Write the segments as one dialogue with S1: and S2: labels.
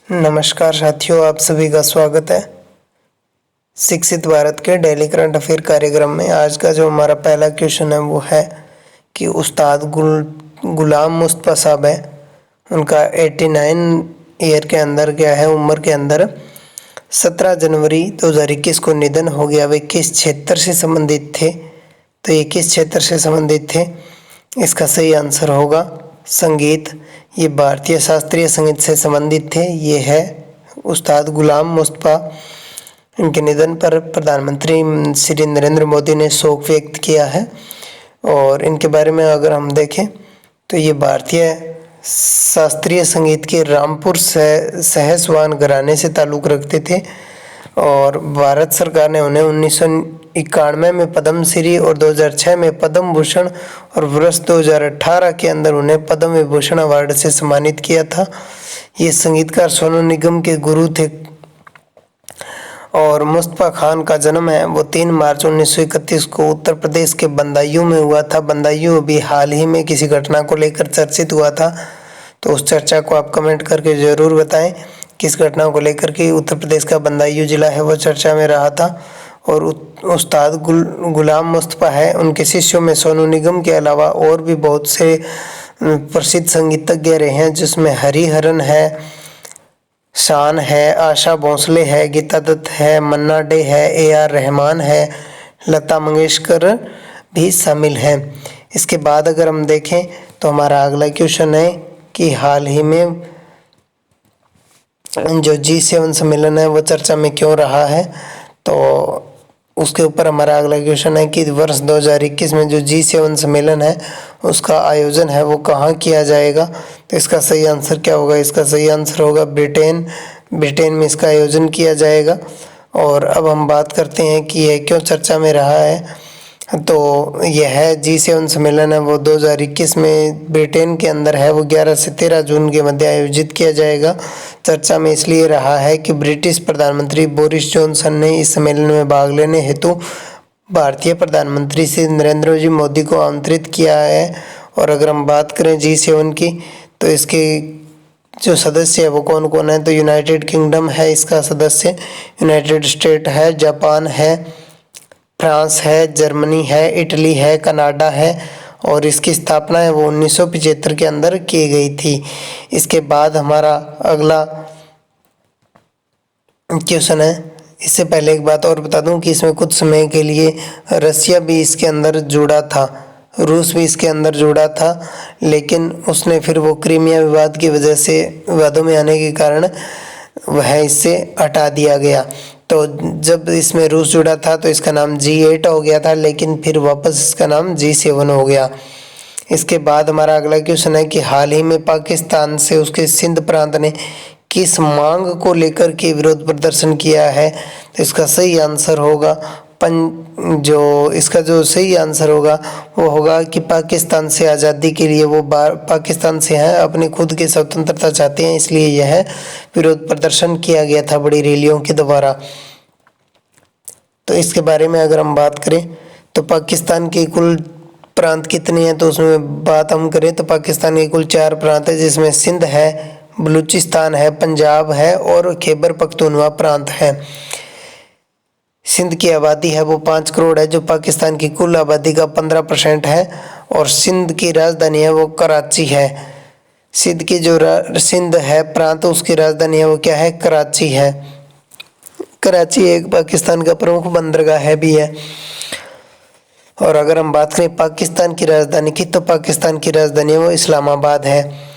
S1: नमस्कार साथियों, आप सभी का स्वागत है शिक्षित भारत के डेली करंट अफेयर कार्यक्रम में। आज का जो हमारा पहला क्वेश्चन है वो है कि उस्ताद गुलाम मुस्तफ़ा साहब है, उनका 89 ईयर के अंदर क्या है, उम्र के अंदर 17 जनवरी 2021 को निधन हो गया। वे किस क्षेत्र से संबंधित थे? तो ये किस क्षेत्र से संबंधित थे? इसका सही आंसर होगा संगीत। ये भारतीय शास्त्रीय संगीत से संबंधित थे। ये है उस्ताद गुलाम मुस्तफ़ा। इनके निधन पर प्रधानमंत्री श्री नरेंद्र मोदी ने शोक व्यक्त किया है। और इनके बारे में अगर हम देखें तो ये भारतीय शास्त्रीय संगीत के रामपुर सहसवान घराने से ताल्लुक़ रखते थे और भारत सरकार ने उन्हें 1991 में पद्मश्री और 2006 में पद्म भूषण और वर्ष 2018 के अंदर उन्हें पद्म विभूषण अवार्ड से सम्मानित किया था। ये संगीतकार सोनू निगम के गुरु थे। और मुस्तफ़ा खान का जन्म है वो 3 मार्च 1931 को उत्तर प्रदेश के बदायूं में हुआ था। बदायूं अभी हाल ही में किसी घटना को लेकर चर्चित हुआ था, तो उस चर्चा को आप कमेंट करके ज़रूर बताएं किस घटना को लेकर के उत्तर प्रदेश का बदायूं जिला है वो चर्चा में रहा था। और उस्ताद गुलाम मुस्तफ़ा है, उनके शिष्यों में सोनू निगम के अलावा और भी बहुत से प्रसिद्ध संगीतज्ञ रहे हैं, जिसमें हरिहरन है, शान है, आशा भोसले है, गीता दत्त है, मन्ना डे है, AR रहमान है, लता मंगेशकर भी शामिल हैं। इसके बाद अगर हम देखें तो हमारा अगला क्वेश्चन है कि हाल ही में जो G7 सम्मेलन है वो चर्चा में क्यों रहा है। तो उसके ऊपर हमारा अगला क्वेश्चन है कि वर्ष 2021 में जो G7 सम्मेलन है उसका आयोजन है वो कहाँ किया जाएगा। तो इसका सही आंसर क्या होगा? इसका सही आंसर होगा ब्रिटेन में इसका आयोजन किया जाएगा। और अब हम बात करते हैं कि यह क्यों चर्चा में रहा है। तो यह है G7 सम्मेलन है वो 2021 में ब्रिटेन के अंदर है, वो 11 से 13 जून के मध्य आयोजित किया जाएगा। चर्चा में इसलिए रहा है कि ब्रिटिश प्रधानमंत्री बोरिस जॉनसन ने इस सम्मेलन में भाग लेने हेतु भारतीय प्रधानमंत्री श्री नरेंद्र जी मोदी को आमंत्रित किया है। और अगर हम बात करें G7 की तो इसके जो सदस्य है वो कौन कौन है, तो यूनाइटेड किंगडम है इसका सदस्य, यूनाइटेड स्टेट है, जापान है, फ्रांस है, जर्मनी है, इटली है, कनाडा है। और इसकी स्थापना है वो 1975 के अंदर की गई थी। इसके बाद हमारा अगला क्वेश्चन है। इससे पहले एक बात और बता दूं कि इसमें कुछ समय के लिए रसिया भी इसके अंदर जुड़ा था, रूस भी इसके अंदर जुड़ा था, लेकिन उसने फिर वो क्रीमिया विवाद की वजह से, विवादों में आने के कारण वह इससे हटा दिया गया। तो जब इसमें रूस जुड़ा था तो इसका नाम G8 हो गया था, लेकिन फिर वापस इसका नाम G7 हो गया। इसके बाद हमारा अगला क्वेश्चन है कि हाल ही में पाकिस्तान से उसके सिंध प्रांत ने किस मांग को लेकर के विरोध प्रदर्शन किया है। तो इसका सही आंसर होगा इसका जो सही आंसर होगा वो होगा कि पाकिस्तान से आज़ादी के लिए वो पाकिस्तान से हैं, अपनी खुद की स्वतंत्रता चाहते हैं, इसलिए यह विरोध प्रदर्शन किया गया था बड़ी रैलियों के द्वारा। तो इसके बारे में अगर हम बात करें तो पाकिस्तान के कुल प्रांत कितने हैं, तो उसमें बात हम करें तो पाकिस्तान के कुल 4 प्रांत है, जिसमें सिंध है, बलूचिस्तान है, पंजाब है और खैबर पख्तूनख्वा प्रांत है। सिंध की आबादी है वो 5 करोड़ है, जो पाकिस्तान की कुल आबादी का 15% है। और सिंध की राजधानी है वो कराची है। सिंध की जो सिंध है प्रांत, उसकी राजधानी है वो क्या है, कराची है। कराची एक पाकिस्तान का प्रमुख बंदरगाह है भी है। और अगर हम बात करें पाकिस्तान की राजधानी की तो पाकिस्तान की राजधानी वो इस्लामाबाद है।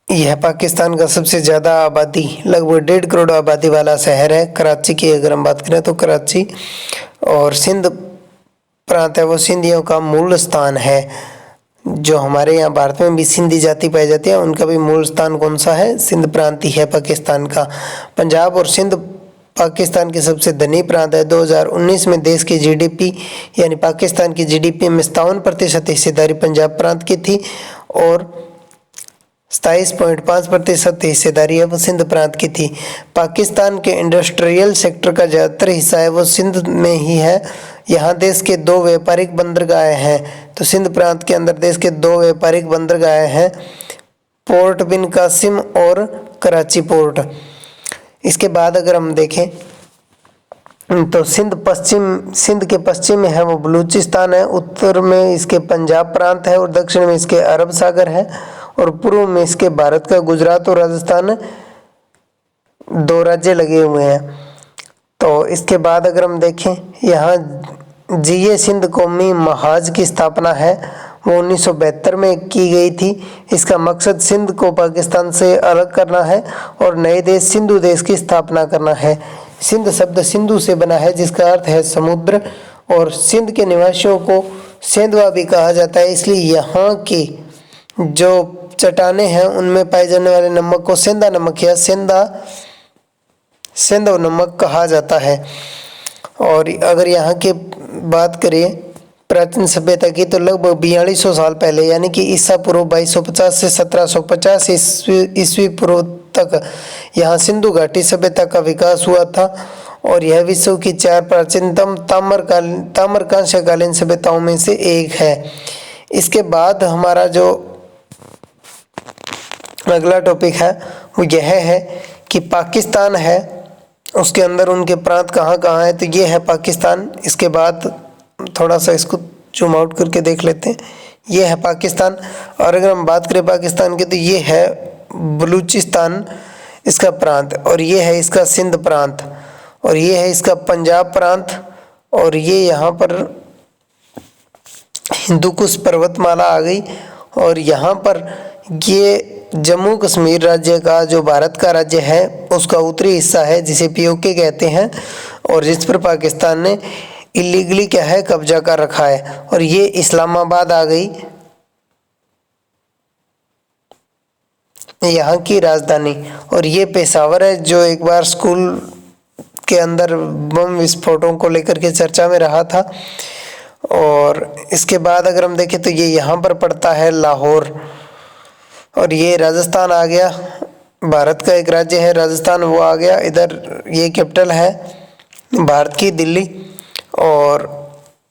S1: यह पाकिस्तान का सबसे ज़्यादा आबादी, लगभग 1.5 करोड़ आबादी वाला शहर है कराची की। अगर हम बात करें तो कराची और सिंध प्रांत है वो सिंधियों का मूल स्थान है। जो हमारे यहाँ भारत में भी सिंधी जाति पाई जाती है, उनका भी मूल स्थान कौन सा है, सिंध प्रांत ही है पाकिस्तान का। पंजाब और सिंध पाकिस्तान के सबसे धनी प्रांत है। 2019 में देश की GDP यानी पाकिस्तान की GDP में 57% हिस्सेदारी पंजाब प्रांत की थी और 27.5% हिस्सेदारी है वो सिंध प्रांत की थी। पाकिस्तान के इंडस्ट्रियल सेक्टर का ज़्यादातर हिस्सा है वो सिंध में ही है। यहाँ देश के 2 व्यापारिक बंदरगाह हैं। तो सिंध प्रांत के अंदर देश के 2 व्यापारिक बंदरगाह हैं, पोर्ट बिन कासिम और कराची पोर्ट। इसके बाद अगर हम देखें तो सिंध के पश्चिम में है वो बलूचिस्तान है, उत्तर में इसके पंजाब प्रांत है और दक्षिण में इसके अरब सागर है और पूर्व में इसके भारत का गुजरात और राजस्थान 2 राज्य लगे हुए हैं। तो इसके बाद अगर हम देखें यहाँ जीए सिंध कौमी महाज की स्थापना है वो 1972 में की गई थी। इसका मकसद सिंध को पाकिस्तान से अलग करना है और नए देश सिंधु देश की स्थापना करना है। सिंध शब्द सिंधु से बना है जिसका अर्थ है समुद्र, और सिंध के निवासियों को सेंधवा भी कहा जाता है, इसलिए यहाँ की जो चट्टानें हैं उनमें पाए जाने वाले नमक को सेंधा नमक या सेंधव नमक कहा जाता है। और अगर यहाँ के बात करें प्राचीन सभ्यता की तो लगभग 4200 साल पहले यानी कि ईसा पूर्व 2250 से 1750 ईस्वी पूर्व तक यहाँ सिंधु घाटी सभ्यता का विकास हुआ था और यह विश्व की 4 प्राचीनतम ताम्रकांस्यकालीन सभ्यताओं में से एक है। इसके बाद हमारा जो अगला टॉपिक है वो यह है कि पाकिस्तान है, उसके अंदर उनके प्रांत कहाँ कहाँ है। तो ये है पाकिस्तान। इसके बाद थोड़ा सा इसको जूम आउट करके देख लेते हैं। ये है पाकिस्तान, और अगर हम बात करें पाकिस्तान की तो ये है बलूचिस्तान इसका प्रांत, और ये है इसका सिंध प्रांत, और ये है इसका पंजाब प्रांत, और ये यहाँ पर हिंदुकुश पर्वतमाला आ गई, और यहाँ पर ये जम्मू कश्मीर राज्य का जो भारत का राज्य है उसका उत्तरी हिस्सा है जिसे पीओके कहते हैं, और जिस पर पाकिस्तान ने इलीगली क्या है कब्जा कर रखा है। और ये इस्लामाबाद आ गई यहाँ की राजधानी, और ये पेशावर है जो एक बार स्कूल के अंदर बम विस्फोटों को लेकर के चर्चा में रहा था। और इसके बाद अगर हम देखें तो ये यहाँ पर पड़ता है लाहौर, और ये राजस्थान आ गया, भारत का एक राज्य है राजस्थान वो आ गया इधर। ये कैपिटल है भारत की दिल्ली, और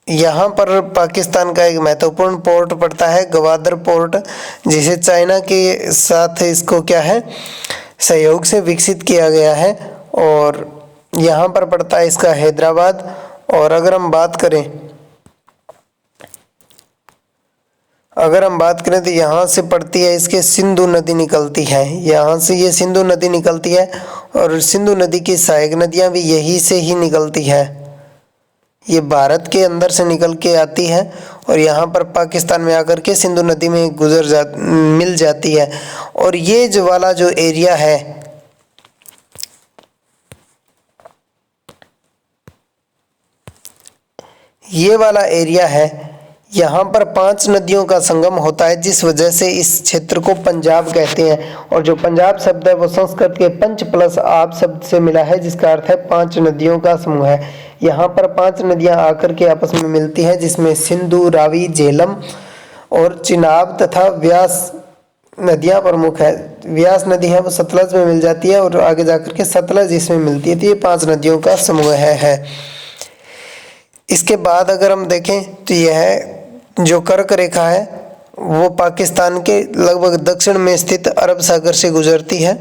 S1: यहाँ पर पाकिस्तान का एक महत्वपूर्ण पोर्ट पड़ता है गवादर पोर्ट, जिसे चाइना के साथ इसको क्या है सहयोग से विकसित किया गया है, और यहाँ पर पड़ता है इसका हैदराबाद। और अगर हम बात करें तो यहाँ से पड़ती है इसके सिंधु नदी निकलती है, यहाँ से ये सिंधु नदी निकलती है, और सिंधु नदी की सहायक नदियाँ भी यहीं से ही निकलती है। ये भारत के अंदर से निकल के आती है और यहाँ पर पाकिस्तान में आकर के सिंधु नदी में मिल जाती है। और ये जो वाला जो एरिया है यहाँ पर 5 नदियों का संगम होता है, जिस वजह से इस क्षेत्र को पंजाब कहते हैं। और जो पंजाब शब्द है वो संस्कृत के पंच प्लस आप शब्द से मिला है, जिसका अर्थ है 5 नदियों का समूह है। यहाँ पर 5 नदियाँ आकर के आपस में मिलती हैं, जिसमें सिंधु, रावी, झेलम और चिनाब तथा व्यास नदियाँ प्रमुख है। व्यास नदी है वो सतलज में मिल जाती है और आगे जाकर के सतलज इसमें मिलती है। तो ये 5 नदियों का समूह है। इसके बाद अगर हम देखें तो यह जो कर्क रेखा है वो पाकिस्तान के लगभग दक्षिण में स्थित अरब सागर से गुजरती है।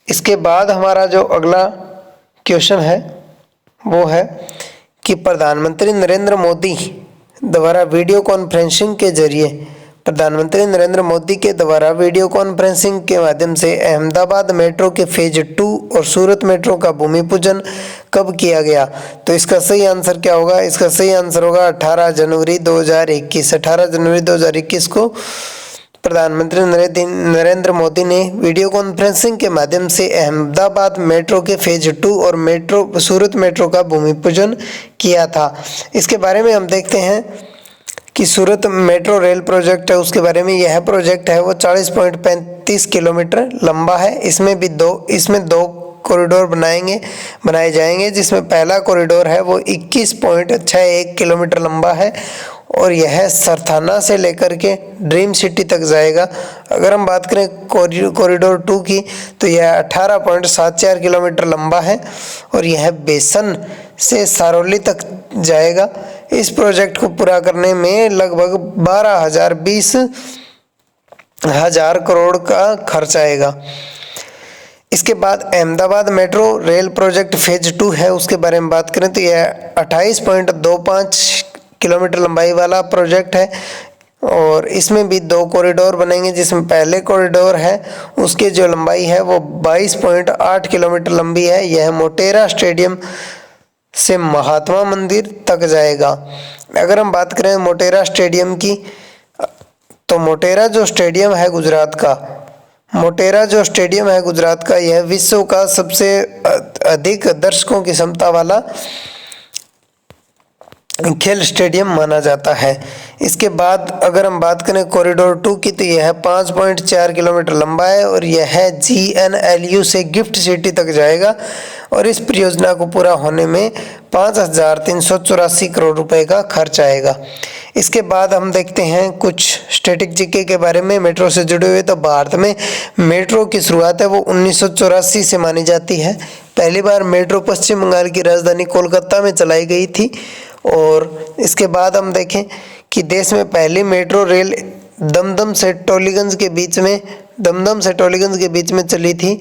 S1: इसके बाद हमारा जो अगला क्वेश्चन है वो है कि प्रधानमंत्री नरेंद्र मोदी द्वारा वीडियो कॉन्फ्रेंसिंग के माध्यम से अहमदाबाद मेट्रो के फेज 2 और सूरत मेट्रो का भूमि पूजन कब किया गया। तो इसका सही आंसर क्या होगा? इसका सही आंसर होगा 18 जनवरी 2021। 18 जनवरी 2021 को प्रधानमंत्री नरेंद्र मोदी ने वीडियो कॉन्फ्रेंसिंग के माध्यम से अहमदाबाद मेट्रो के फेज 2 और सूरत मेट्रो का भूमि पूजन किया था। इसके बारे में हम देखते हैं कि सूरत मेट्रो रेल प्रोजेक्ट है, उसके बारे में यह प्रोजेक्ट है वो 40.35 किलोमीटर लंबा है। इसमें दो कॉरिडोर बनाए जाएंगे, जिसमें पहला कॉरिडोर है वो 21.61 किलोमीटर लंबा है और यह सरथाना से लेकर के ड्रीम सिटी तक जाएगा। अगर हम बात करें कॉरिडोर 2 की तो यह 18.74 किलोमीटर लंबा है और यह बेसन से सारोली तक जाएगा। इस प्रोजेक्ट को पूरा करने में लगभग 12,020 हजार करोड़ का खर्च आएगा। इसके बाद Ahmedabad metro rail project phase 2 है, उसके बारे में बात करें तो यह 28.25 किलोमीटर लंबाई वाला प्रोजेक्ट है और इसमें भी 2 कॉरिडोर बनेंगे, जिसमें पहले कॉरिडोर है उसकी जो लंबाई है वो 22.8 किलोमीटर लंबी है। यह मोटेरा स्टेडियम से महात्मा मंदिर तक जाएगा। अगर हम बात करें मोटेरा स्टेडियम की, तो मोटेरा जो स्टेडियम है गुजरात का, मोटेरा जो स्टेडियम है गुजरात का, यह विश्व का सबसे अधिक दर्शकों की क्षमता वाला खेल स्टेडियम माना जाता है। इसके बाद अगर हम बात करें कॉरिडोर 2 की, तो यह 5.4 किलोमीटर लंबा है और यह GNLU से गिफ्ट सिटी तक जाएगा और इस परियोजना को पूरा होने में 5,384 करोड़ रुपए का खर्च आएगा। इसके बाद हम देखते हैं कुछ स्टैटिक जीके के बारे में मेट्रो से जुड़े हुए। तो भारत में मेट्रो की शुरुआत है वो 1984 से मानी जाती है। पहली बार मेट्रो पश्चिम बंगाल की राजधानी कोलकाता में चलाई गई थी। और इसके बाद हम देखें कि देश में पहली मेट्रो रेल दमदम से टोलीगंज के बीच में चली थी।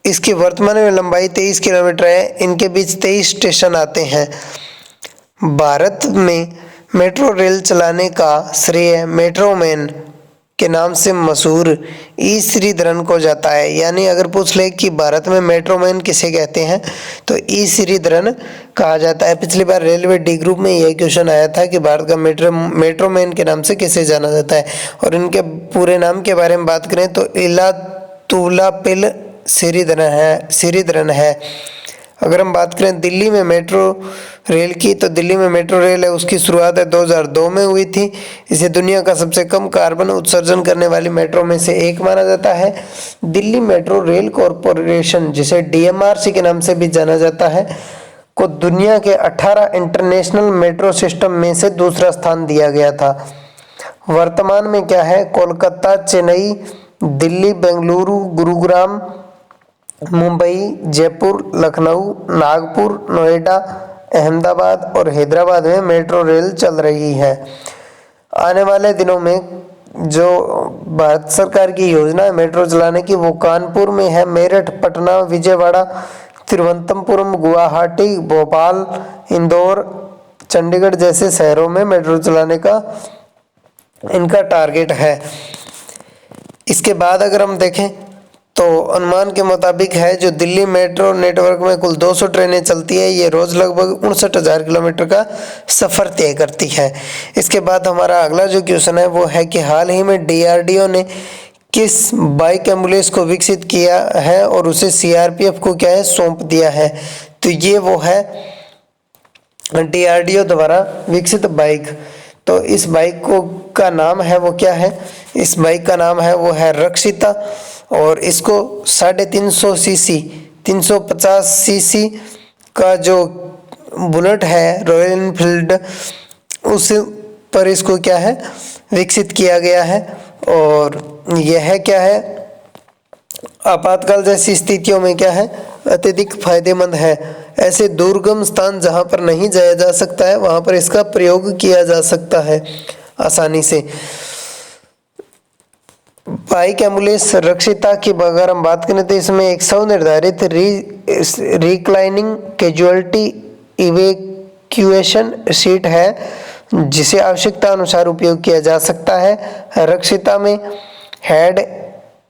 S1: इसकी वर्तमान में लंबाई 23 किलोमीटर है। इनके बीच 23 स्टेशन आते हैं। भारत में मेट्रो रेल चलाने का श्रेय मेट्रोमैन के नाम से मशहूर ई श्रीधरन को जाता है। यानी अगर पूछ ले कि भारत में मेट्रोमैन किसे कहते हैं, तो ई श्रीधरन कहा जाता है। पिछली बार रेलवे डी ग्रुप में यह क्वेश्चन आया था कि भारत का मेट्रोमैन के नाम से किसे जाना जाता है। और इनके पूरे नाम के बारे में बात करें तो इलातुलापिल श्रीधरन है। अगर हम बात करें दिल्ली में मेट्रो रेल की, तो दिल्ली में मेट्रो रेल है उसकी शुरुआत 2002 में हुई थी। इसे दुनिया का सबसे कम कार्बन उत्सर्जन करने वाली मेट्रो में से एक माना जाता है। दिल्ली मेट्रो रेल कॉरपोरेशन, जिसे DMRC के नाम से भी जाना जाता है, को दुनिया के 18 इंटरनेशनल मेट्रो सिस्टम में से दूसरा स्थान दिया गया था। वर्तमान में क्या है, कोलकाता, चेन्नई, दिल्ली, बेंगलुरु, गुरुग्राम, मुंबई, जयपुर, लखनऊ, नागपुर, नोएडा, अहमदाबाद और हैदराबाद में मेट्रो रेल चल रही है। आने वाले दिनों में जो भारत सरकार की योजना है मेट्रो चलाने की, वो कानपुर में है, मेरठ, पटना, विजयवाड़ा, तिरुवनंतपुरम, गुवाहाटी, भोपाल, इंदौर, चंडीगढ़ जैसे शहरों में मेट्रो चलाने का इनका टारगेट है। इसके बाद अगर हम देखें तो अनुमान के मुताबिक है जो दिल्ली मेट्रो नेटवर्क में कुल 200 ट्रेनें चलती है। ये रोज लगभग 59,000 किलोमीटर का सफ़र तय करती है। इसके बाद हमारा अगला जो क्वेश्चन है वो है कि हाल ही में DRDO ने किस बाइक एम्बुलेंस को विकसित किया है और उसे CRPF को क्या है सौंप दिया है। तो ये वो है DRDO द्वारा विकसित बाइक। तो इस बाइक को का नाम है वो क्या है, इस बाइक का नाम है वो है रक्षिता और इसको 350 सीसी 350 सीसी का जो बुलेट है रॉयल एनफील्ड उस पर इसको क्या है विकसित किया गया है। और यह क्या है आपातकाल जैसी स्थितियों में क्या है अत्यधिक फायदेमंद है। ऐसे दुर्गम स्थान जहां पर नहीं जाया जा सकता है वहां पर इसका प्रयोग किया जा सकता है आसानी से। बाइक एम्बुलेंस रक्षिता की अगर हम बात करें तो इसमें एक स्वनिर्धारित रिक्लाइनिंग कैजुअलिटी इवैक्यूएशन सीट है जिसे आवश्यकता अनुसार उपयोग किया जा सकता है। रक्षिता में हेड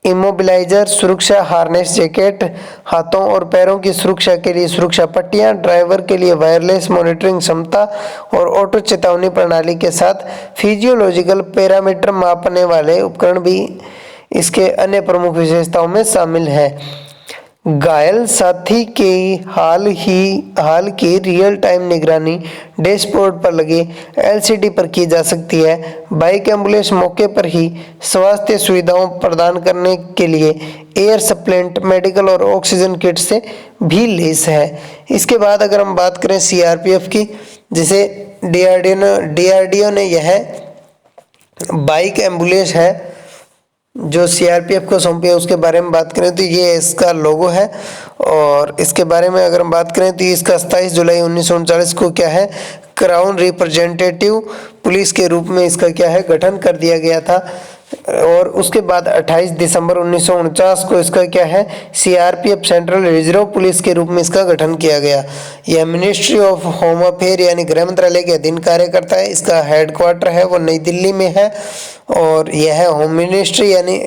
S1: इमोबिलाइजर, सुरक्षा हार्नेस, जैकेट, हाथों और पैरों की सुरक्षा के लिए सुरक्षा पट्टियां, ड्राइवर के लिए वायरलेस मॉनिटरिंग क्षमता और ऑटो चेतावनी प्रणाली के साथ फिजियोलॉजिकल पैरामीटर मापने वाले उपकरण भी इसके अन्य प्रमुख विशेषताओं में शामिल है। घायल साथी की हाल की रियल टाइम निगरानी डैशबोर्ड पर लगे LCD पर की जा सकती है। बाइक एम्बुलेंस मौके पर ही स्वास्थ्य सुविधाओं प्रदान करने के लिए एयर सप्लेंट, मेडिकल और ऑक्सीजन किट से भी लैस है। इसके बाद अगर हम बात करें CRPF की, जिसे DRDO ने यह बाइक एम्बुलेंस है जो CRPF को सौंपी है उसके बारे में बात करें तो ये इसका लोगो है। और इसके बारे में अगर हम बात करें तो इसका 27 जुलाई 1939 को क्या है क्राउन रिप्रेजेंटेटिव पुलिस के रूप में इसका क्या है गठन कर दिया गया था। और उसके बाद 28 दिसंबर 1949 को इसका क्या है, सीआरपीएफ सेंट्रल रिजर्व पुलिस के रूप में इसका गठन किया गया। यह मिनिस्ट्री ऑफ होम अफेयर यानी गृह मंत्रालय के अधीन कार्य करता है। इसका हेडक्वार्टर है वो नई दिल्ली में है। और यह होम मिनिस्ट्री यानी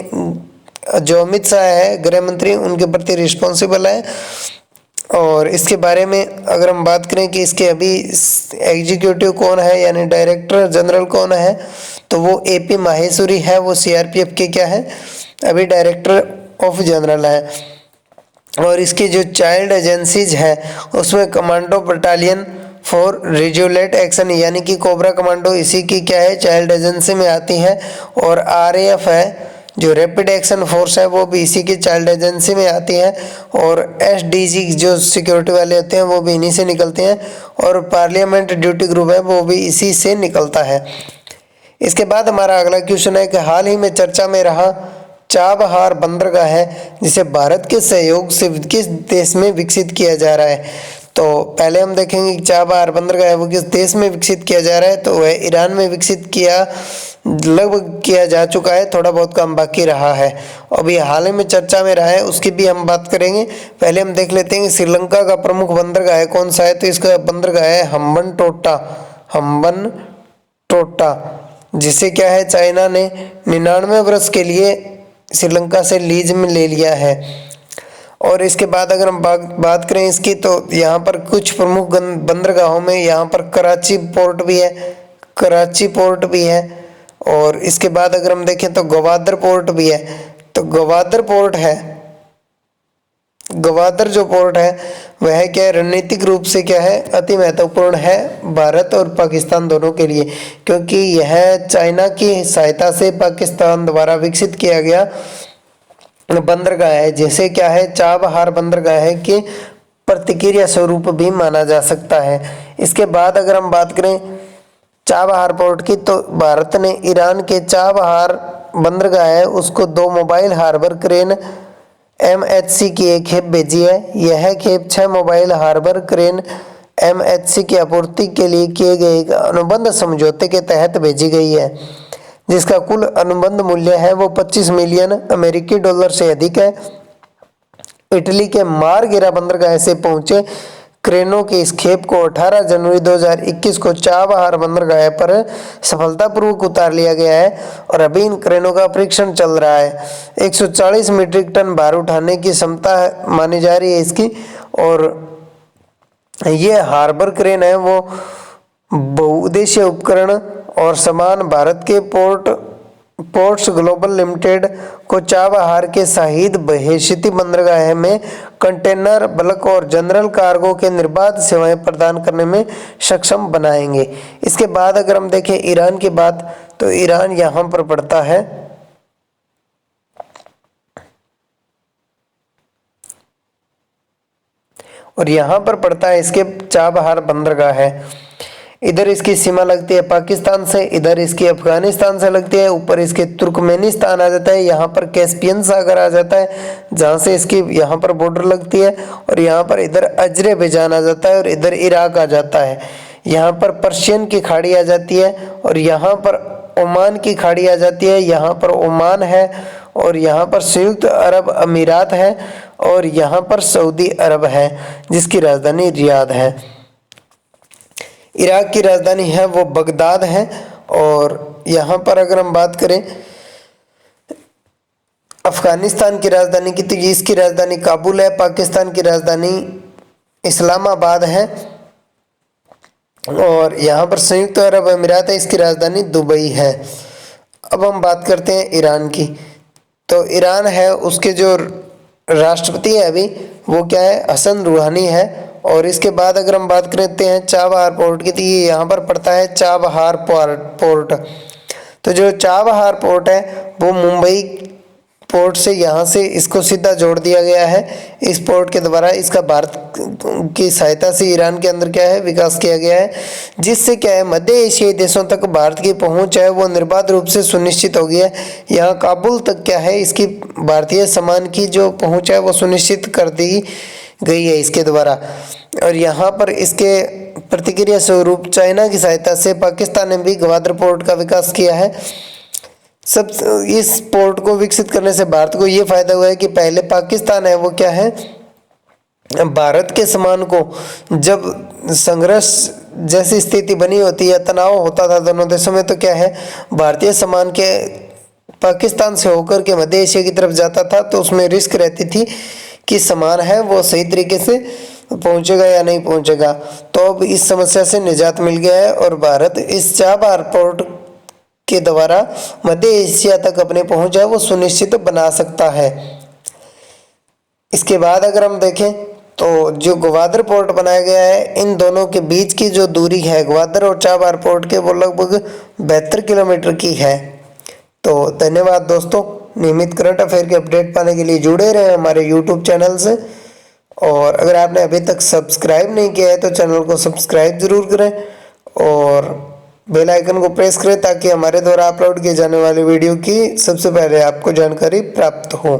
S1: जो अमित शाह है गृह मंत्री, उनके प्रति रिस्पॉन्सिबल है। और इसके बारे में अगर हम बात करें कि इसके अभी एग्जीक्यूटिव कौन है यानी डायरेक्टर जनरल कौन है, तो वो एपी माहेश्वरी है। वो सीआरपीएफ के क्या है, अभी डायरेक्टर ऑफ जनरल है। और इसकी जो चाइल्ड एजेंसीज है उसमें commando battalion for resolute action यानी कि कोबरा कमांडो इसी की क्या है, चाइल्ड एजेंसी में आती है। और आरएएफ है जो रैपिड एक्शन फोर्स है वो भी इसी की चाइल्ड एजेंसी में आती है। और एसडीजी जो सिक्योरिटी वाले होते हैं वो भी इन्हीं से निकलते हैं। और पार्लियामेंट ड्यूटी ग्रुप है वो भी इसी से निकलता है। इसके बाद हमारा अगला क्वेश्चन है कि हाल ही में चर्चा में रहा चाबहार बंदरगाह है जिसे भारत के सहयोग से किस देश में विकसित किया जा रहा है। तो पहले हम देखेंगे कि चाबहार बंदरगाह है वो किस देश में विकसित किया जा रहा है, तो वह ईरान में विकसित लगभग किया जा चुका है, थोड़ा बहुत काम बाकी रहा है। अभी हाल ही में चर्चा में रहा है उसकी भी हम बात करेंगे। पहले हम देख लेते हैं कि श्रीलंका का प्रमुख बंदरगाह है कौन सा है, तो इसका बंदरगाह है हम्बन टोटा, जिसे क्या है चाइना ने 99 वर्ष के लिए श्रीलंका से लीज में ले लिया है। और इसके बाद अगर हम बात करें इसकी, तो यहाँ पर कुछ प्रमुख बंदरगाहों में यहाँ पर कराची पोर्ट भी है। और इसके बाद अगर हम देखें तो गवादर पोर्ट भी है। तो गवादर जो पोर्ट है वह क्या है, रणनीतिक रूप से क्या है, अति महत्वपूर्ण है भारत और पाकिस्तान दोनों के लिए, क्योंकि यह चाइना की सहायता से पाकिस्तान द्वारा विकसित किया गया बंदरगाह है, जैसे क्या है चाबहार बंदरगाह है कि प्रतिक्रिया स्वरूप भी माना जा सकता है। इसके बाद अगर हम बात करें चाबहार पोर्ट की, तो भारत ने ईरान के चाबहार बंदरगाह है उसको 2 मोबाइल हार्बर क्रेन MHC की एक खेप भेजी है। यह खेप 6 मोबाइल हार्बर क्रेन MHC की आपूर्ति के लिए किए गए एक अनुबंध समझौते के तहत भेजी गई है, जिसका कुल अनुबंध मूल्य है वो 25 मिलियन अमेरिकी डॉलर से अधिक है। इटली के मारगिरा बंदरगाह से पहुंचे क्रेनों की इस खेप को 18 जनवरी 2021 को चाबहार बंदरगाह पर सफलतापूर्वक उतार लिया गया है। और अभी इन क्रेनों का परीक्षण चल रहा है। 140 मीट्रिक टन भार उठाने की क्षमता मानी जा रही है इसकी। और ये हार्बर क्रेन है वो बहुउद्देशीय उपकरण और सामान भारत के पोर्ट्स ग्लोबल लिमिटेड को चाबहार के शहीद बहेशिती बंदरगाह में कंटेनर, बल्क और जनरल कार्गो के निर्बाध सेवाएं प्रदान करने में सक्षम बनाएंगे। इसके बाद अगर हम देखें ईरान की बात, तो ईरान यहाँ पर पड़ता है और यहाँ पर पड़ता है इसके चाबहार बंदरगाह है। इधर इसकी सीमा लगती है पाकिस्तान से, इधर इसकी अफगानिस्तान से लगती है, ऊपर इसके तुर्कमेनिस्तान आ जाता है, यहाँ पर कैस्पियन सागर आ जाता है जहाँ से इसकी यहाँ पर बॉर्डर लगती है। और यहाँ पर इधर अजरबैजान आ जाता है और इधर इराक आ जाता है। यहाँ पर पर्शियन की खाड़ी आ जाती है और यहाँ पर ओमान की खाड़ी आ जाती है। यहाँ पर ओमान है और यहाँ पर संयुक्त अरब अमीरात है और यहाँ पर सऊदी अरब है जिसकी राजधानी रियाद है। इराक की राजधानी है वो बगदाद है। और यहाँ पर अगर हम बात करें अफगानिस्तान की राजधानी की, तो इसकी राजधानी काबुल है। पाकिस्तान की राजधानी इस्लामाबाद है। और यहाँ पर संयुक्त अरब अमीरात है, इसकी राजधानी दुबई है। अब हम बात करते हैं ईरान की। तो ईरान है उसके जो राष्ट्रपति है अभी वो क्या है, हसन रूहानी है। और इसके बाद अगर हम बात करते हैं चाबहार पोर्ट की, तो ये यहाँ पर पड़ता है चाबहार पोर्ट। तो जो चाबहार पोर्ट है वो मुंबई पोर्ट से यहाँ से इसको सीधा जोड़ दिया गया है। इस पोर्ट के द्वारा इसका भारत की सहायता से ईरान के अंदर क्या है विकास किया गया है, जिससे क्या है मध्य एशियाई देशों तक भारत की पहुंच है वो निर्बाध रूप से सुनिश्चित हो गई है। यहाँ काबुल तक क्या है इसकी भारतीय सामान की जो पहुंच है वो सुनिश्चित कर दी गई है इसके द्वारा। और यहाँ पर इसके प्रतिक्रिया स्वरूप चाइना की सहायता से पाकिस्तान ने भी ग्वादर पोर्ट का विकास किया है। सब इस पोर्ट को विकसित करने से भारत को ये फायदा हुआ है कि पहले पाकिस्तान है वो क्या है, भारत के सामान को जब संघर्ष जैसी स्थिति बनी होती है, तनाव होता था दोनों देशों में, तो क्या है भारतीय सामान के पाकिस्तान से होकर के मध्य एशिया की तरफ जाता था, तो उसमें रिस्क रहती थी कि सामान है वो सही तरीके से पहुंचेगा या नहीं पहुंचेगा। तो अब इस समस्या से निजात मिल गया है और भारत इस चाबहार पोर्ट के द्वारा मध्य एशिया तक अपनी पहुंच है वो सुनिश्चित बना सकता है। इसके बाद अगर हम देखें तो जो ग्वादर पोर्ट बनाया गया है, इन दोनों के बीच की जो दूरी है ग्वादर और चाबहार पोर्ट के, वो लगभग 72 किलोमीटर की है। तो धन्यवाद दोस्तों, नियमित करंट अफेयर के अपडेट पाने के लिए जुड़े रहें हमारे यूट्यूब चैनल से। और अगर आपने अभी तक सब्सक्राइब नहीं किया है तो चैनल को सब्सक्राइब ज़रूर करें और बेल आइकन को प्रेस करें ताकि हमारे द्वारा अपलोड किए जाने वाली वीडियो की सबसे पहले आपको जानकारी प्राप्त हो।